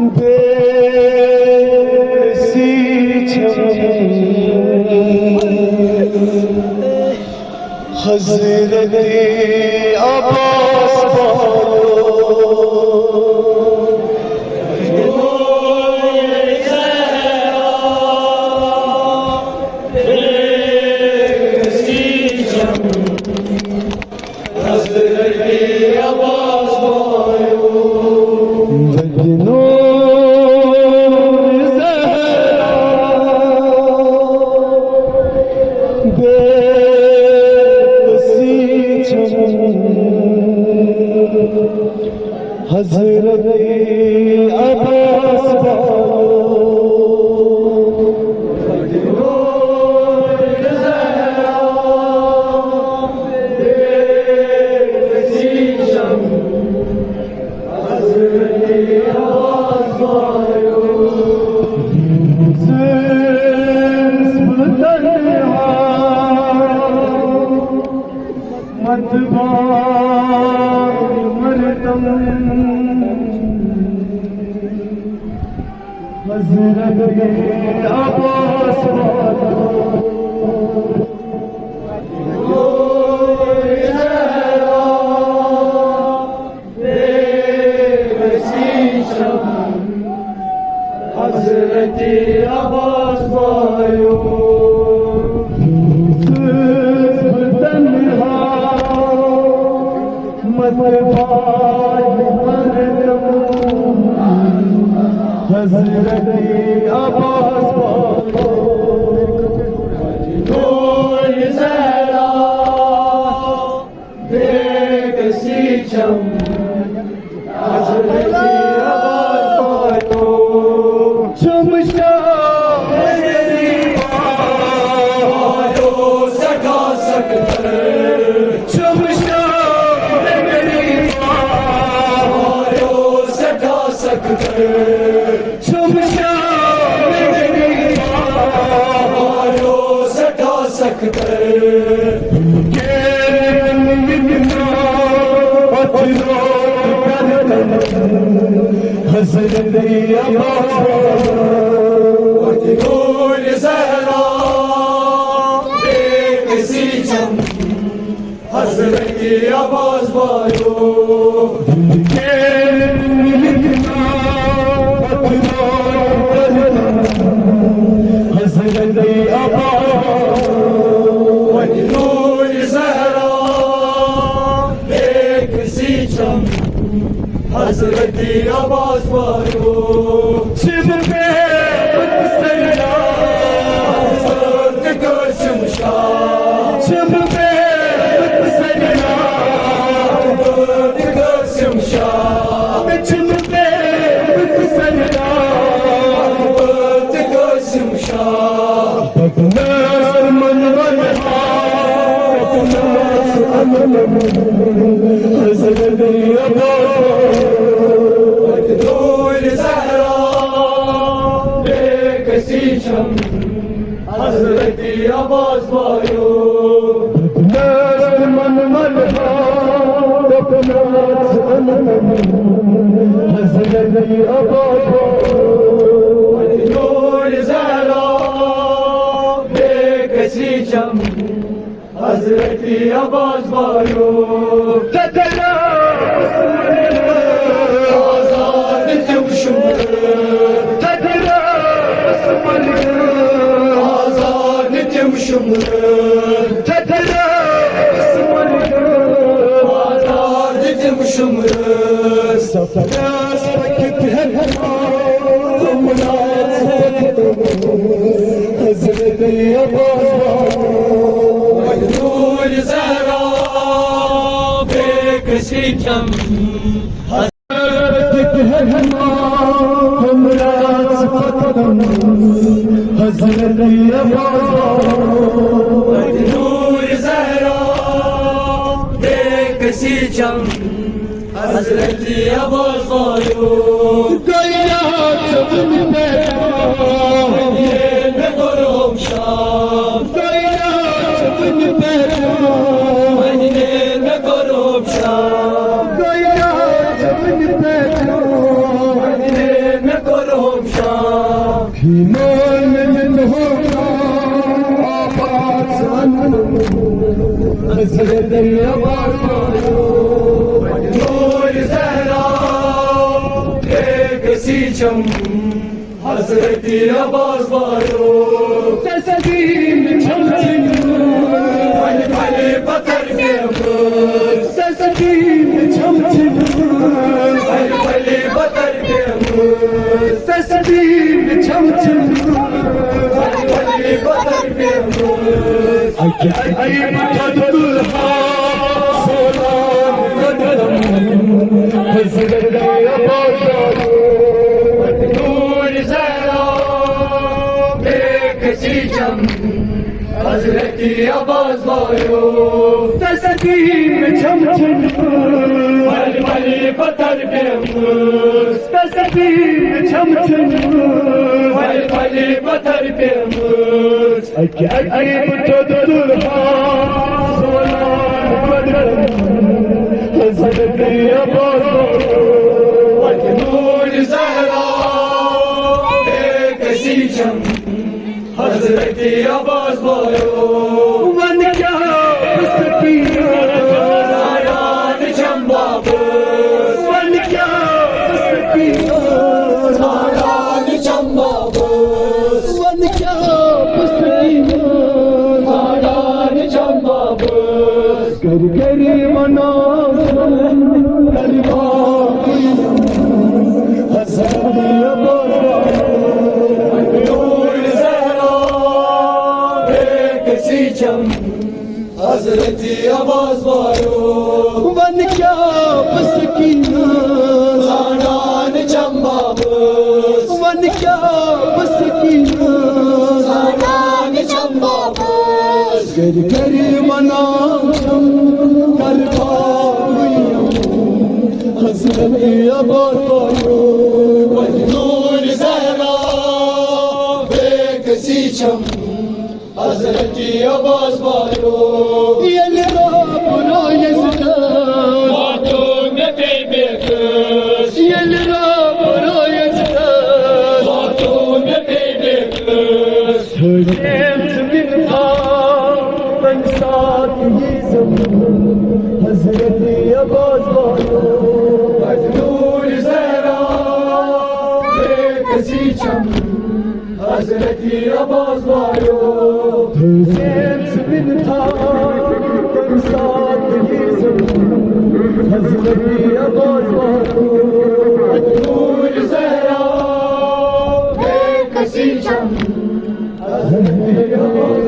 देसी हजरत अब्बास हजरत अब्बास हजरत अब्बास हजरत अब्बास भाइयों हजरत अब्बास ढोल ज़हरा बेकसी चम हजरत अब्बास चमचा मेरी आयो सका सकते चमचा मेरी आयो सका सकते हजरत ढोल ज़हरा बेकसी चम हजरत अब्बास भाइयों हजरत ढोल ज़हरा बेकसी चम हजरत अब्बास भाइयों शिव पे सजदा हजरत कसम शाह शिव पे सजदा हजरत कसम शाह शिव पे सजदा हजरत कसम शाह बदनास मनवर बदनास अमन हजरत अब्बास हजरत अब्बास भाइयों मन मन हजरत अब्बास ढोल ज़हरा बेकसी चम हजरत अब्बास भाइयों आजाद जमशुम शुमर तदरा आजाद जम शुमर सफरास पकत है हजरत अब्बास ढोल ज़हरा बेकसी चम हजरत अब्बास बेकसी चम हजरत अब्बास भाइयों गया चमन में गुरूम शाह गया चमन में गुरूम शाह गया चमन में शाम ईमान में होगा आबाद हज़रत अब्बास नूर ज़हरा एक सीचम हज़रत अब्बास वालो तस्वीर छम भले भले पत्थर के अमूल तस्वीर छम भले भले पत्थर के अमूल तस्वीर छम भले भले पत्थर के अमूल आई दुल्हा सोलान कदम हज़रत अब्बास नूर ज़हरा एक सीचम हज़रत अब्बास वालो तस्वीर छम भले भले पत्थर के अमूल तस्वीर छम भले भले पत्थर के अमूल अजीब तो दुल्हा सोलान कदम हज़रत अब्बास नूर ज़हरा एक सीचम हज़रत अब्बास वालो वन क्या सकीना नारायण चंबाबस वन क्या सकीना नारायण चंबाबस वन क्या सकीना नारायण चंबाबस कर करी मना करवा हज़रत अब्बास नूर ज़हरा एक सीचम हज़रत अब्बास वालो वन क्या सकीना नारायण चंबाबस वन क्या सकीना नारायण चंबाबस कर करी मना करवा हज़रत अब्बास नूर ज़हरा एक सीचम हज़रत अब्बास वालो बातों में बेबस बातों में बेबस हज़रत अब्बास नूर ज़हरा एक सीचम हज़रत अब्बास वालो हज़रत अब्बास नूर ज़हरा एक सीचम हज़रत अब्बास